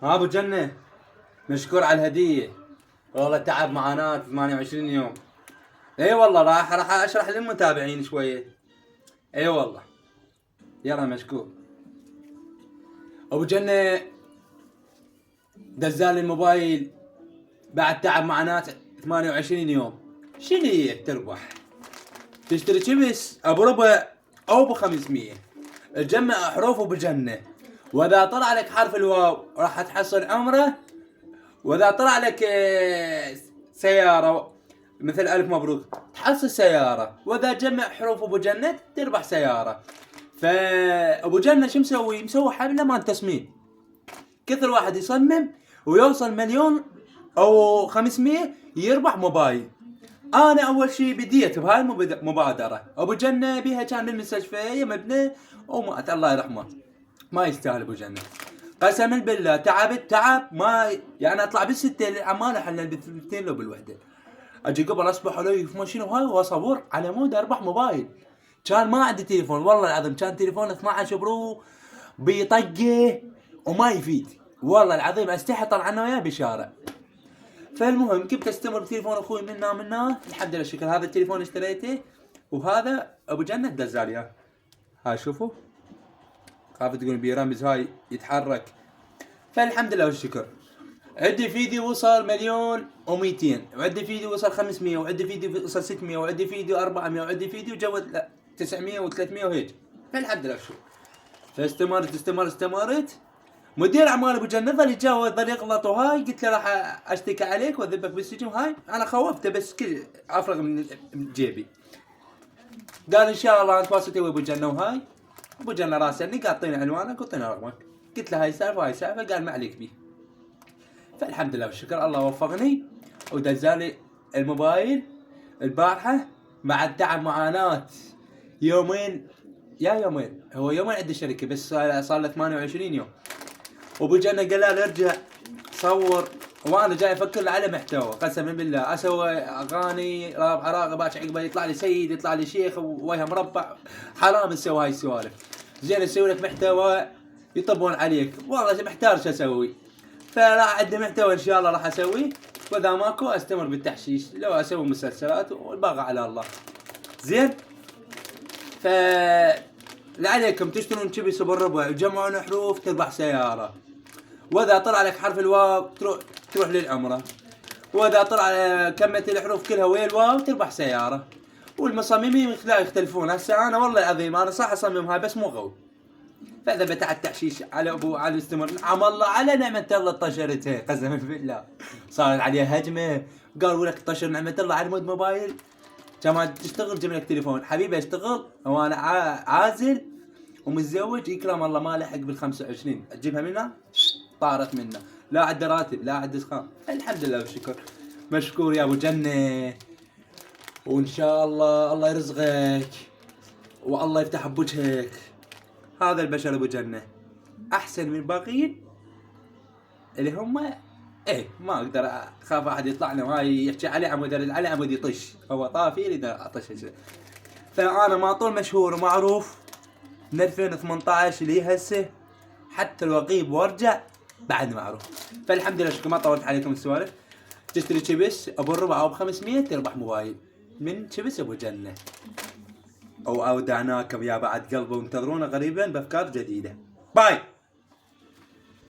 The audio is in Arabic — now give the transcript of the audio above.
ها ابو جنة، مشكور على الهدية. والله تعب معاناة 28 يوم. اي والله راح اشرح للمتابعين شوية. اي والله. يلا مشكور. ابو جنة دزال الموبايل بعد تعب معاناة 28 يوم. شنو تربح؟ تشتري شيبس ابو ربع او ب 500. تجمع حروف ابو جنة، واذا طلع لك حرف الواو راح تحصل عمره، واذا طلع لك سيارة مثل الف مبروك تحصل سيارة، واذا جمع حروف ابو جنة تربح سيارة. فابو جنة شو مسوي حملة مال تصميم. كثر واحد يصمم ويوصل مليون او 500 يربح موبايل. انا اول شيء بديت بهاي المبادرة. ابو جنة بيها كان بالمستشفى مبنى ومات الله يرحمه. ما يستاهل ابو جنة قسما بالله. تعب ما يعني اطلع بالستة للعمالة حنا بالثنتين لو بالوحدة. اجي قبل اصبح علي في ماشين وهاي واصور على مود اربح موبايل. كان ما عندي تليفون والله العظيم، كان تليفون 12 برو بيطقه وما يفيد والله العظيم، استحي طلع عنه وياه بالشارع. فالمهم كنت استمر بتليفون اخوي منه الحمد لله شكرا. هذا التليفون اشتريته وهذا ابو جنة دزالي اياه. هاي شوفوا خاف تقول بيرامز هاي يتحرك. فالحمد لله والشكر. عندي فيديو وصل مليون و200، وعندي فيديو وصل 500، وعندي فيديو وصل 600، وعندي فيديو 400، وعندي فيديو جود 900 و300 وهيك. فالحمد لله شو. فاستمرت. مدير اعمال ابو جنة ظل يتجاوز ظل يغلط وهاي. قلت له راح اشتكي عليك واذبك بالسجن وهاي. انا خوفته بس كل افرغ من جيبي. قال ان شاء الله انت واسطي ابو جنة وهاي. ابو جنة راسلني قال اعطيني عنوانك واعطيني رقمك. قلت له هاي سالفه وهاي سالفه. قال ما عليك بيه. فالحمد لله والشكر الله وفقني ودزالي الموبايل البارحة بعد تعب معاناة يومين. هو يومين عند الشركة بس صار له 28 يوم. وابو جنة قال له ارجع صور، وانا جاي افكر على محتوى قسما بالله. اسوي اغاني رابعه راغب عقبه يطلع لي سيد يطلع لي شيخ وجهه مربع. حرام تسوي هاي السوالف. زين اسوي لك محتوى يطبون عليك. والله محتار شو اسوي. فراح عندي محتوى ان شاء الله راح اسويه، واذا ماكو استمر بالتحشيش لو اسوي مسلسلات والباقي على الله. زين. ف لعليكم تشترون شيبس بالربع وتجمعون حروف تربح سيارة، واذا طلع لك حرف الواو تروح للعمرة، واذا طلع كمة الحروف كلها ويا الواو تربح سيارة. والمصممين لا يختلفون. هسه انا والله العظيم انا صح اصممها بس مو قوي. فاذا بتاع التحشيش على ابو على الاستمر نعم الله على نعمة الله طشرتها قسما بالله. صارت عليها هجمة. قالوا لك طشر نعمة الله على مود موبايل كما تشتغل جيب لك تليفون. حبيبي اشتغل وانا عازل ومتزوج يكرم الله ما لحق بال25 تجيبها منها طارت منه. لا عد راتب لا عد اسخان. الحمد لله والشكر. مشكور يا ابو جنة، وان شاء الله الله يرزقك والله يفتح بوجهك. هذا البشر ابو جنة احسن من الباقيين اللي هم ما اقدر اخاف احد يطلع لنا وهاي يحكي عليه عمود عليه عمود يطش. هو طافي يريد اطش. فانا ما طول مشهور ومعروف من 2018 لي هسه حتى الوقيب وارجع بعد معروف. فالحمد لله شكرا ما طولت عليكم السوالف. تشتري شيبس ابو الربع او ب500 تربح موبايل من شيبس ابو جنة. او اودعناكم يا بعد قلبه وانتظرونا قريبا بافكار جديدة. باي.